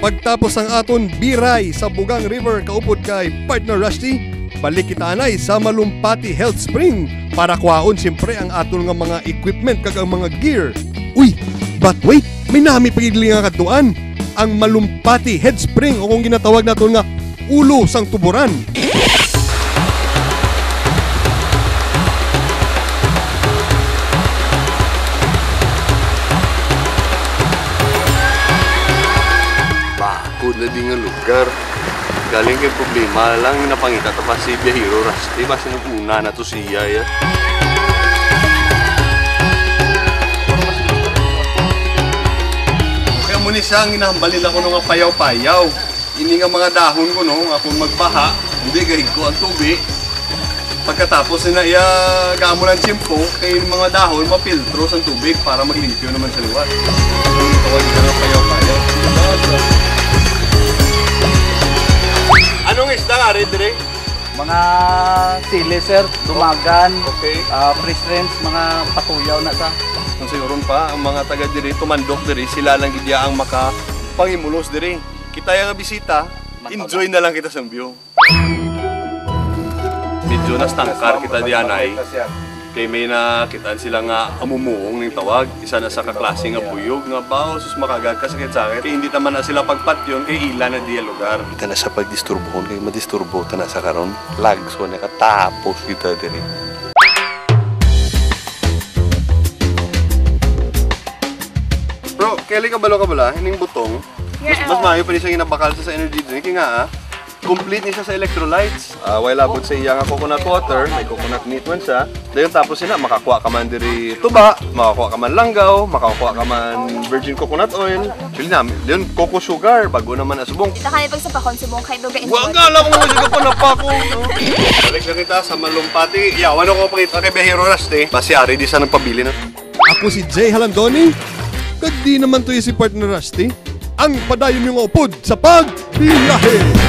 Pagtapos ang aton biray sa Bugang River kaupod kay partner Rusty, balik kita anay sa Malumpati Health Spring para kuhaon siyempre ang aton nga mga equipment kag ang mga gear. Uy, but wait, may nami pagigli nga katuan, ang Malumpati Head Spring o kung ginatawag naton nga ulo sang tuburan. Bakod na din nga lugar. Galing kay problema lang napangita to pa si Biyahiro Rusty. Basta nag-una na to siya ya. Kaya muna siya ang inahambalin ako ng payaw-payaw. Ini nga mga dahon ko no, nga kung magbaha, hindi gahig ko ang tubig. Pagkatapos na iya gamo ng tsimpo, kay mga dahon mapiltro sa tubig para maglimpyo naman sa liwat. Tawag ka ng payaw-payaw. Anong isda nga rin, Dre? Mga sili, sir, dumagan, Okay. fresh shrimps, mga patuyaw na sa. Kung sigurong pa, ang mga taga diri, tumandok diri, sila lang gidya ang makapangimulos diri. Kita yung bisita, enjoy na lang kita sa view. Medyo nastangkar kita diyan ay. Kay may nakitaan sila nga amumuong ng tawag. Isa na sa kaklase nga buyog nga bao, sus makagad kasakit sa akin. Kaya hindi naman na sila pagpatyon kay ila na diya lugar. Kita na sa pagdisturbohon, kay madisturbo ta na sa karon. Lagso na katapos kita diri. Bro, kailan ka bala? Hining butong. Mas maayo pa rin siya ginabakal sa energy drink. Kaya nga complete niya sa electrolytes. While abot sa iya nga coconut water, may coconut meat man siya. Dayon tapos sina makakuha ka man diri tuba, makakuha ka man langgaw, makakuha ka man virgin coconut oil. Actually na, dayon coco sugar bago naman asubong. Kita kami pag sa pakonsumong kay Duga Wa nga alam mo siya pa napako. Balik na kita sa Malumpati. Yawan ako pakita kay Biyahiro Rusty. Basi ari di sa nagpabili na. Ako si Jay Halandoni, kag di naman to si partner Rusty, ang padayon yung upod sa pagbiyahe.